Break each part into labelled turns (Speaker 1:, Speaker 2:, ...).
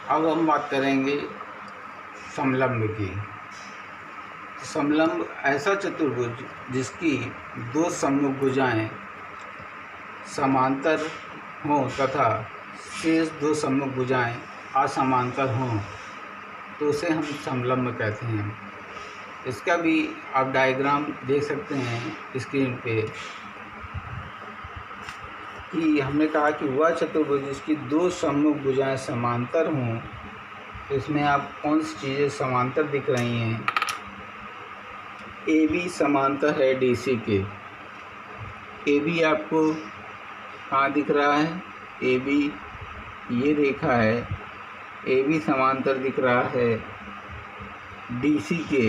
Speaker 1: अब हम बात करेंगे समलंब की। समलंब ऐसा चतुर्भुज जिसकी दो सम्मुख भुजाएं समांतर हों तथा शेष दो सम्मुख भुजाएं असमांतर हों तो उसे हम समलंब कहते हैं। इसका भी आप डायग्राम देख सकते हैं स्क्रीन पे कि हमने कहा कि वह चतुर्भुज जिसकी दो सम्मुख भुजाएं समांतर हों। तो इसमें आप कौन सी चीज़ें समांतर दिख रही हैं? ए बी समांतर है डी सी के। ए बी आपको कहाँ दिख रहा है? ए बी ये रेखा है, ए बी समांतर दिख रहा है डी सी के।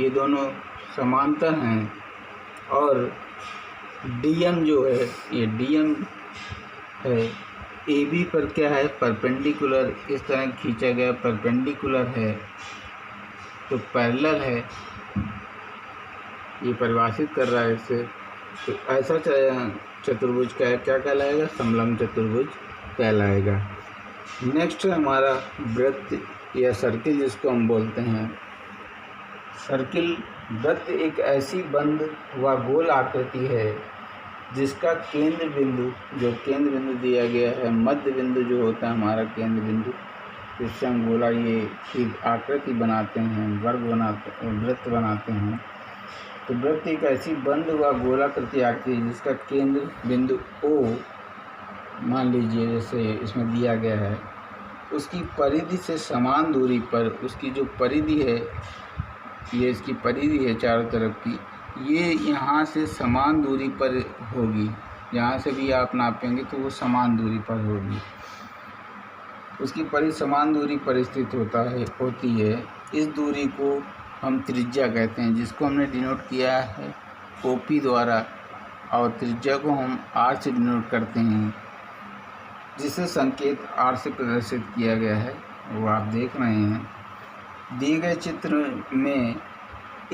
Speaker 1: ये दोनों समांतर हैं और डीएम जो है ये डीएम है ए बी पर क्या है? परपेंडिकुलर, इस तरह खींचा गया परपेंडिकुलर है तो पैरेलल है, ये परिभाषित कर रहा है इससे। तो ऐसा चतुर्भुज क्या कहलाएगा? समलंब चतुर्भुज कहलाएगा। नेक्स्ट है हमारा वृत्त या सर्किल जिसको हम बोलते हैं। सर्किल वृत्त एक ऐसी बंद व गोल आकृति है जिसका केंद्र बिंदु, जो केंद्र बिंदु दिया गया है, मध्य बिंदु जो होता है हमारा केंद्र बिंदु, जिससे हम गोला ये आकृति बनाते हैं, वर्ग बनाते, वृत्त बनाते हैं। तो वृत्त एक ऐसी बंद व गोलाकृति आकृति है जिसका केंद्र बिंदु O मान लीजिए जैसे इसमें दिया गया है, उसकी परिधि से समान दूरी पर, उसकी जो परिधि है, ये इसकी परिधि है चारों तरफ की, ये यहाँ से समान दूरी पर होगी। यहाँ से भी आप नापेंगे तो वो समान दूरी पर होगी। उसकी परिधि समान दूरी पर स्थित होती है। इस दूरी को हम त्रिज्या कहते हैं, जिसको हमने डिनोट किया है OP द्वारा, और त्रिज्या को हम R से डिनोट करते हैं, जिसे संकेत R से प्रदर्शित किया गया है, वो आप देख रहे हैं। दिए गए चित्र में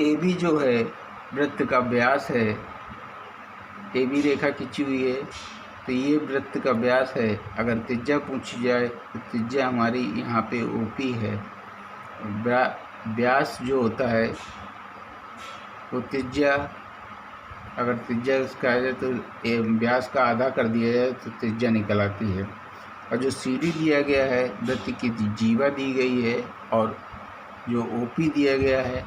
Speaker 1: AB जो है वृत्त का व्यास है, AB रेखा खींची हुई है तो ये वृत्त का व्यास है। अगर त्रिज्या पूछी जाए तो त्रिज्या हमारी यहाँ पे OP है। व्यास जो होता है वो त्रिज्या, अगर त्रिज्या इसका है तो व्यास का आधा कर दिया जाए तो त्रिज्या निकल आती है। और जो CD दिया गया है, वृत्त की जीवा दी गई है, और जो OP दिया गया है,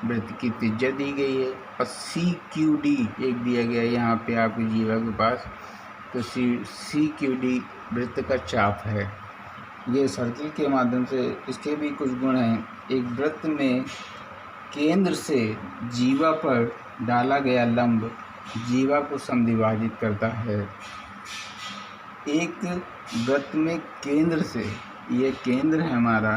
Speaker 1: वृत्त की त्रिज्या दी गई है, और CQD एक दिया गया है यहाँ पे आपकी जीवा के पास, तो CQD वृत्त का चाप है। ये सर्किल के माध्यम से, इसके भी कुछ गुण हैं। एक वृत्त में केंद्र से जीवा पर डाला गया लंब जीवा को समद्विभाजित करता है। एक वृत्त में केंद्र से, ये केंद्र है हमारा,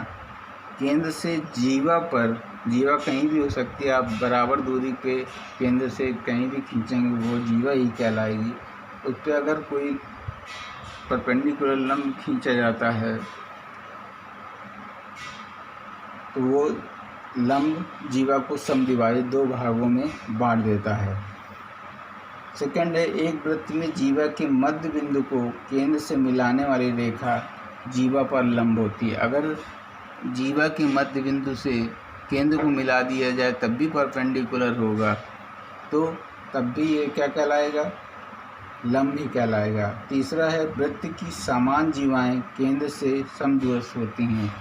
Speaker 1: केंद्र से जीवा पर, जीवा कहीं भी हो सकती है, आप बराबर दूरी पे केंद्र से कहीं भी खींचेंगे वो जीवा ही कहलाएगी। उस पर अगर कोई परपेंडिकुलर लंब खींचा जाता है तो वो लंब जीवा को समद्विभाजित दो भागों में बांट देता है। सेकंड है, एक वृत्त में जीवा के मध्य बिंदु को केंद्र से मिलाने वाली रेखा जीवा पर लंब होती है। अगर जीवा के मध्य बिंदु से केंद्र को मिला दिया जाए तब भी परपेंडिकुलर होगा, तो तब भी ये क्या कहलाएगा? लंब ही कहलाएगा। तीसरा है, वृत्त की समान जीवाएं केंद्र से समदूरस्थ होती हैं।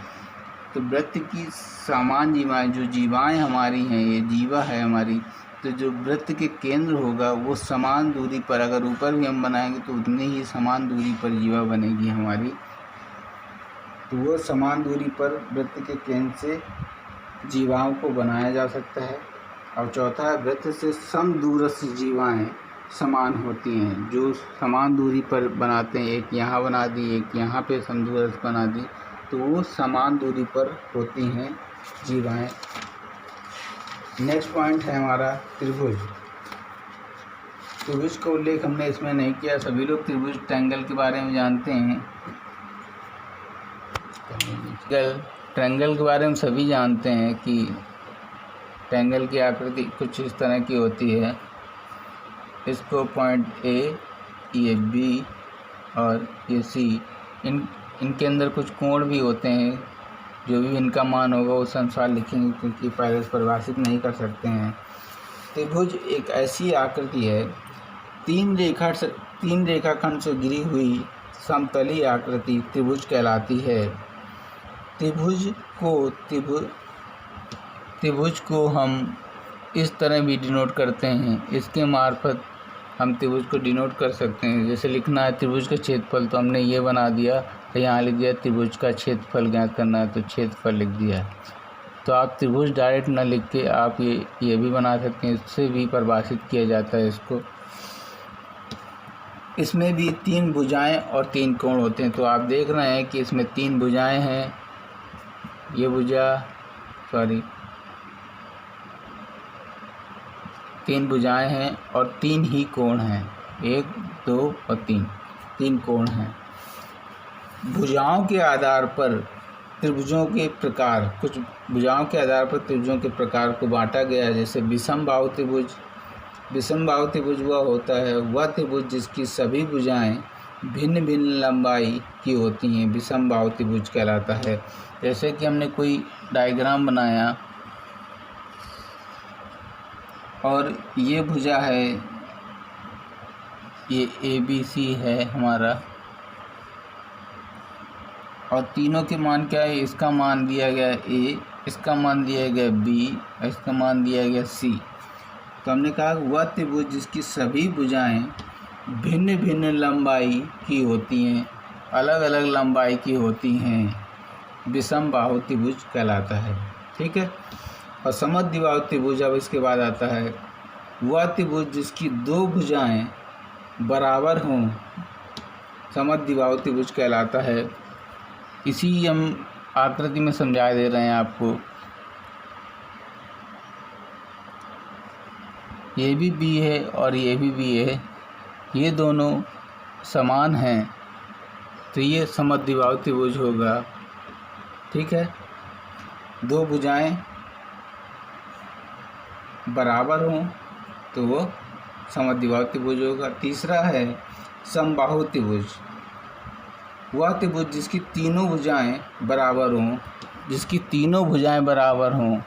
Speaker 1: तो वृत्त की समान जीवाएं, जो जीवाएं हमारी हैं, ये जीवा है हमारी, तो जो वृत्त के केंद्र होगा वो समान दूरी पर, अगर ऊपर भी हम बनाएंगे तो उतनी ही समान दूरी पर जीवा बनेगी हमारी, तो वो समान दूरी पर वृत्त के केंद्र से जीवाओं को बनाया जा सकता है। और चौथा है, वृत्त से समदूरस्थ जीवाएं समान होती हैं। जो समान दूरी पर बनाते हैं, एक यहाँ बना दी, एक यहाँ पे समदूरस्थ बना दी, तो वो समान दूरी पर होती हैं जीवाएं। नेक्स्ट पॉइंट है हमारा त्रिभुज। त्रिभुज का उल्लेख हमने इसमें नहीं किया, सभी लोग त्रिभुज ट्रायंगल के बारे में जानते हैं। ट्रायंगल के बारे में सभी जानते हैं कि ट्रायंगल की आकृति कुछ इस तरह की होती है। इसको पॉइंट A, ये B और ये C इनके अंदर कुछ कोण भी होते हैं, जो भी इनका मान होगा उस अनुसार लिखेंगे, क्योंकि पहले से परिभाषित नहीं कर सकते हैं। त्रिभुज एक ऐसी आकृति है, तीन रेखाखंड से घिरी हुई समतलीय आकृति त्रिभुज कहलाती है। त्रिभुज को हम इस तरह भी डिनोट करते हैं, इसके मार्फत हम त्रिभुज को डिनोट कर सकते हैं। जैसे लिखना है त्रिभुज का क्षेत्रफल, तो हमने ये बना दिया, तो यहाँ लिख दिया त्रिभुज का क्षेत्रफल ज्ञात करना है, तो क्षेत्रफल लिख दिया। तो आप त्रिभुज डायरेक्ट ना लिख के आप ये भी बना सकते हैं, इससे भी परिभाषित किया जाता है इसको। इसमें भी 3 भुजाएं और 3 कोण होते हैं। तो आप देख रहे हैं कि इसमें 3 भुजाएं हैं, ये भुजा 3 भुजाएं हैं और 3 ही कोण हैं, 1, 2 और 3 कोण हैं। भुजाओं के आधार पर त्रिभुजों के प्रकार, कुछ भुजाओं के आधार पर त्रिभुजों के प्रकार को बांटा गया है। जैसे विषम बाहु त्रिभुज वह होता है वह त्रिभुज जिसकी सभी भुजाएं भिन्न भिन्न लंबाई की होती हैं, विषम बाहु त्रिभुज कहलाता है। जैसे कि हमने कोई डायग्राम बनाया और ये भुजा है, ये ABC है हमारा, और तीनों के मान क्या है, इसका मान दिया गया A, इसका मान दिया गया B और इसका मान दिया गया C। तो हमने कहा वह त्रिभुज जिसकी सभी भुजाएं भिन्न भिन्न लंबाई की होती हैं, अलग अलग लंबाई की होती हैं, विषम बाहु त्रिभुज कहलाता है। ठीक है। और समद्विबाहु त्रिभुज अब इसके बाद आता है, वह त्रिभुज जिसकी 2 भुजाएं बराबर हों, समद्विबाहु त्रिभुज कहलाता है। इसी हम आकृति में समझा दे रहे हैं आपको। ये भी B है और ये भी B है, ये दोनों समान हैं, तो ये समद्विबाहु त्रिभुज होगा। ठीक है। 2 भुजाएं बराबर हों तो वो समद्विबाहु त्रिभुज होगा। तीसरा है समबाहु त्रिभुज, वह त्रिभुज जिसकी तीनों भुजाएं बराबर हों,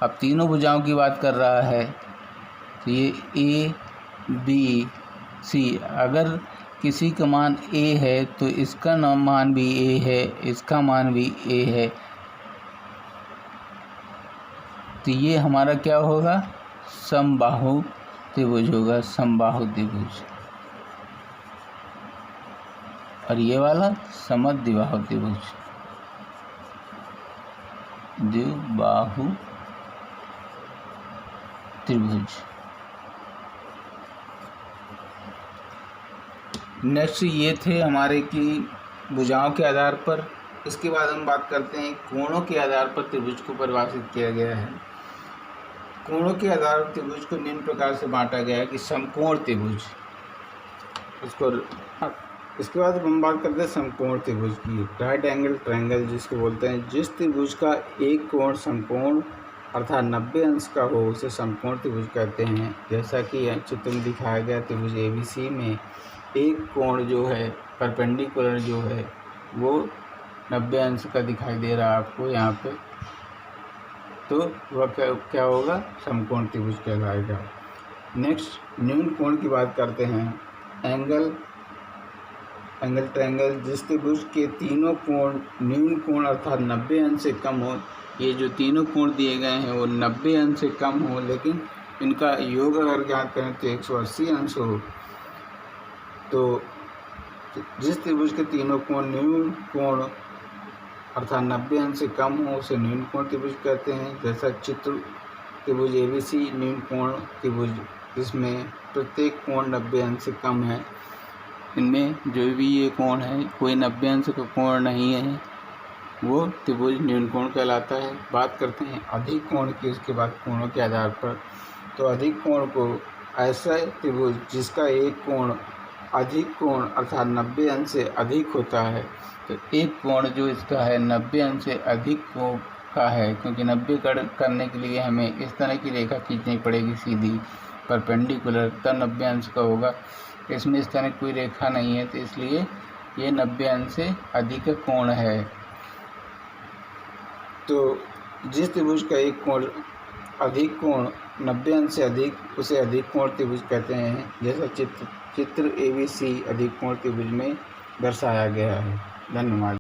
Speaker 1: अब तीनों भुजाओं की बात कर रहा है, तो ये ABC, अगर किसी का मान A है तो इसका मान भी A है, इसका मान भी A है, तो ये हमारा क्या होगा, समबाहु त्रिभुज होगा, समबाहु त्रिभुज। और ये वाला समद्विबाहु त्रिभुज, द्विबाहु त्रिभुज। नेक्स्ट ये थे हमारे की भुजाओं के आधार पर। इसके बाद हम बात करते हैं कोणों के आधार पर त्रिभुज को परिभाषित किया गया है। कोणों के आधार पर त्रिभुज को निम्न प्रकार से बांटा गया है कि समकोण त्रिभुज, इसके बाद हम बात करते हैं समकोण त्रिभुज की। राइट एंगल ट्रायंगल जिसको बोलते हैं, जिस त्रिभुज का एक कोण समकोण अर्थात 90 अंश का हो उसे समकोण त्रिभुज कहते हैं। जैसा कि चित्र में दिखाया गया त्रिभुज ABC में एक कोण जो है परपेंडिकुलर जो है वो 90 अंश का दिखाई दे रहा है आपको यहाँ पे, तो वह क्या होगा, समकोण त्रिभुज कहलाएगा। नेक्स्ट न्यून कोण की बात करते हैं। एंगल ट्रायंगल, जिस त्रिभुज के तीनों कोण न्यून कोण अर्थात 90 अंश से कम हो। ये जो तीनों कोण दिए गए हैं वो 90 अंश से कम हो, लेकिन इनका योग अगर ज्ञात करें तो 180 अंश हो। तो जिस त्रिभुज के तीनों कोण न्यून कोण अर्थात 90 अंश से कम हो उसे न्यून कोण त्रिभुज कहते हैं। जैसा चित्र त्रिभुज ABC न्यून कोण त्रिभुज, जिसमें प्रत्येक कोण 90 अंश से कम है। इनमें जो भी ये कोण है कोई 90 अंश का कोण नहीं है, वो त्रिभुज न्यून कोण कहलाता है। बात करते हैं अधिक कोण की, उसके बाद कोणों के आधार पर। तो अधिक कोण को ऐसा त्रिभुज जिसका एक कोण अधिक कोण अर्थात 90 अंश से अधिक होता है। तो एक कोण जो इसका है 90 अंश से अधिक का है, क्योंकि 90 करने के लिए हमें इस तरह की रेखा खींचनी पड़ेगी सीधी परपेंडिकुलर, तब 90 अंश का होगा। इसमें इस तरह कोई रेखा नहीं है, तो इसलिए ये 90 अंश से अधिक कोण है। तो जिस त्रिभुज का एक कोण अधिक कोण 90 अंश से अधिक, उसे अधिक कोण त्रिभुज कहते हैं, जैसा चित्र ABC अधिक कोण त्रिभुज में दर्शाया गया है। धन्यवाद।